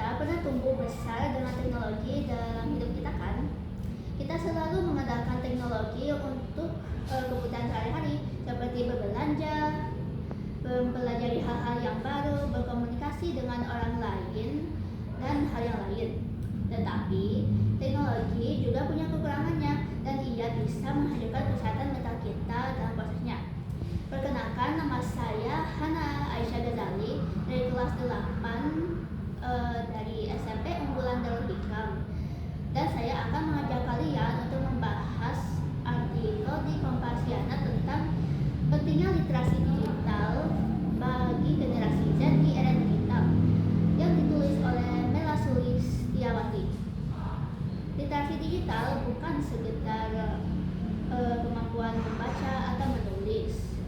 kita pernah tumbuh besar dengan teknologi dalam hidup kita kan? Kita selalu mengandalkan teknologi untuk kebutuhan sehari-hari seperti berbelanja, mempelajari hal-hal yang baru, berkomunikasi dengan orang lain, dan hal yang lain. Tetapi teknologi juga punya kekurangannya dan ia bisa menghancurkan kesehatan mental kita dalam prosesnya. Perkenalkan, nama saya Hana Aisyah Ghazali dari kelas 8 dari SMP Unggulan Darul Hikam, dan saya akan mengajak kalian untuk membahas artikel di Kompasiana tentang pentingnya literasi digital bagi generasi Z di era digital yang ditulis oleh Mela Sulistiawati. Literasi digital bukan sekedar kemampuan membaca atau menulis,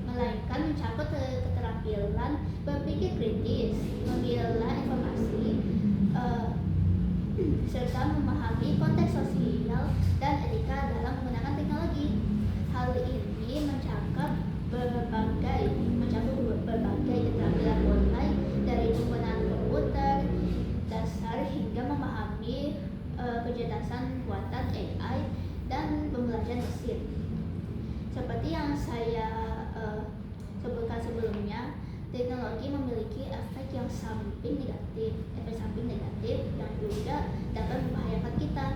melainkan mencakup keterampilan berpikir kritis, memilah informasi, serta memahami konteks sosial dan etika dalam menggunakan teknologi. Hal ini mencakup berbagai keterampilan mulai dari penggunaan komputer dasar hingga memahami kecerdasan buatan AI dan pembelajaran mesin. Seperti yang saya sebutkan sebelumnya, teknologi memiliki efek samping negatif yang juga dapat membahayakan kita.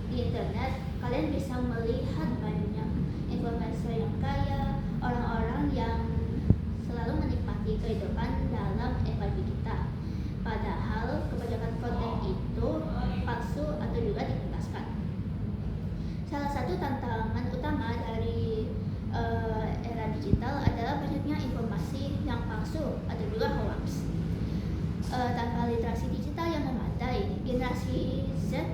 Di internet, kalian bisa melihat banyak informasi yang kaya, orang-orang yang selalu menikmati kehidupan dalam FYP kita. Padahal kebanyakan konten itu palsu atau juga dikertaskan. Salah satu tantangan utama dari era digital adalah banyaknya informasi yang palsu atau juga hoax. Tanpa literasi digital yang memadai, generasi Z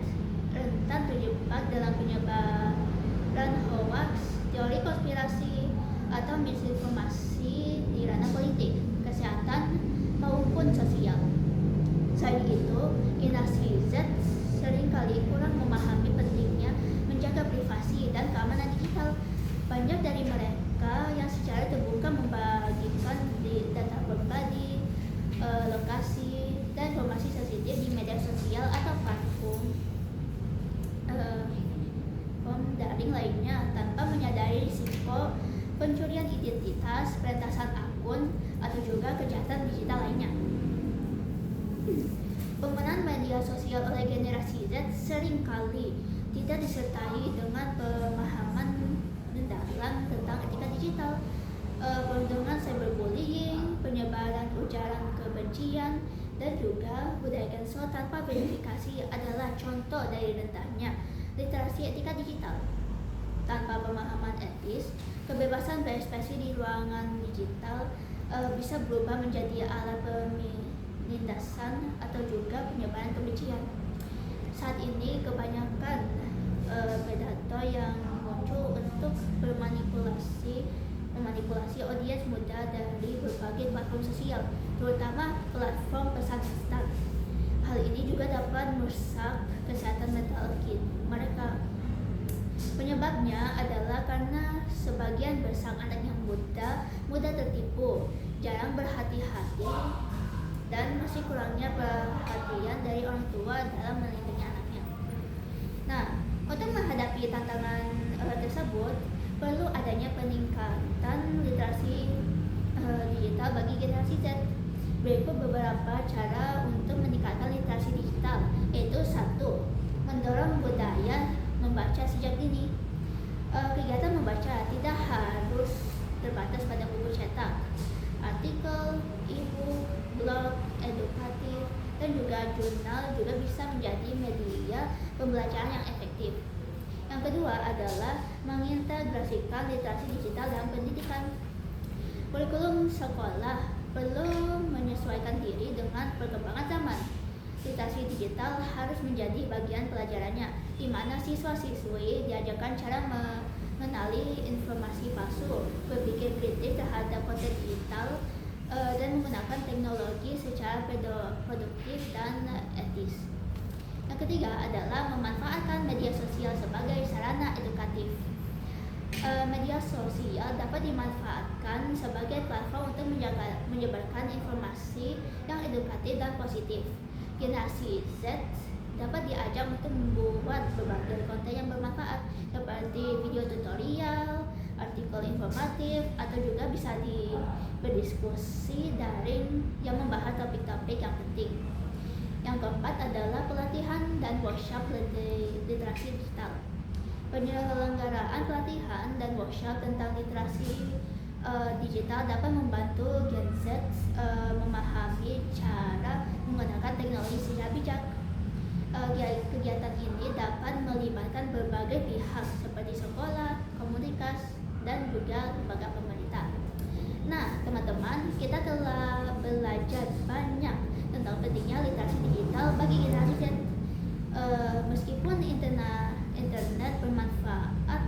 rentan terjebak dalam penyebaran hoax, teori konspirasi, atau misinformasi di ranah politik, kesehatan, maupun sosial. Selain itu, generasi Z seringkali kurang memahami pentingnya menjaga privasi dan keamanan digital. Banyak dari mereka yang secara terbuka membagikan data pribadi, lokasi, dan informasi sensitif di media sosial atau platform daring lainnya tanpa menyadari risiko pencurian identitas, peretasan akun, atau juga kejahatan digital lainnya. Penggunaan media sosial oleh generasi Z seringkali tidak disertai dengan pemahaman mendalam tentang etika digital. Dengan cyberbullying, penyebaran ujaran kebencian, dan juga budaya cancel tanpa verifikasi adalah contoh dari rendahnya literasi etika digital. Tanpa pemahaman etis, kebebasan berekspresi di ruangan digital bisa berubah menjadi alat penindasan atau juga penyebaran kebencian. Saat ini kebanyakan predator yang muncul untuk memanipulasi audiens muda dari berbagai platform sosial, terutama platform pesan instan. Hal ini juga dapat merusak kesehatan mental mereka. Penyebabnya adalah karena sebagian besar anak yang mudah tertipu, jarang berhati-hati, dan masih kurangnya perhatian dari orang tua dalam melindungi anaknya. Nah, untuk menghadapi tantangan tersebut, perlu adanya peningkatan literasi digital bagi generasi Z. Berikut beberapa cara untuk meningkatkan literasi digital, yaitu 1. Mendorong budaya membaca sejak dini. Kegiatan membaca tidak harus terbatas pada buku cetak. Artikel, e-book, blog, edukatif, dan juga jurnal juga bisa menjadi media pembelajaran yang efektif. Yang kedua adalah mengintegrasikan literasi digital dalam pendidikan. Kurikulum sekolah perlu menyesuaikan diri dengan perkembangan zaman. Literasi digital harus menjadi bagian pelajarannya, di mana siswa-siswi diajarkan cara mengenali informasi palsu, berpikir kritis terhadap konten digital, dan menggunakan teknologi secara produktif dan etis. Yang ketiga adalah memanfaatkan media sosial sebagai sarana edukatif. Media sosial dapat dimanfaatkan sebagai platform untuk menyebarkan informasi yang edukatif dan positif. Generasi Z dapat diajak untuk membuat berbagai konten yang bermanfaat seperti video tutorial, artikel informatif, atau juga bisa berdiskusi daring yang membahas topik-topik yang penting. Yang keempat adalah pelatihan dan workshop literasi digital. Penyelenggaraan pelatihan dan workshop tentang literasi digital dapat membantu Gen Z memahami cara menggunakan teknologi secara bijak. Kegiatan ini dapat melibatkan berbagai pihak seperti sekolah, komunitas, dan juga lembaga pemerintah. Nah, teman-teman, kita telah belajar banyak tentang pentingnya literasi digital bagi generasi Z. Meskipun internet bermanfaat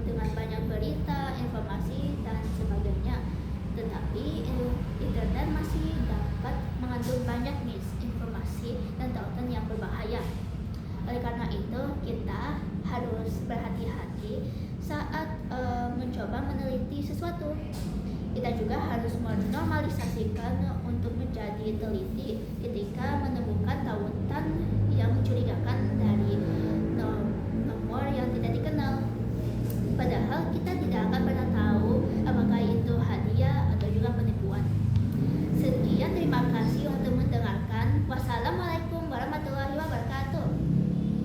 dengan banyak berita, informasi, dan sebagainya, tetapi internet masih dapat mengandung banyak misinformasi dan tautan yang berbahaya. Oleh karena itu, kita harus berhati-hati saat mencoba meneliti sesuatu. Kita juga harus menormalisasikan untuk menjadi teliti ketika menemukan tautan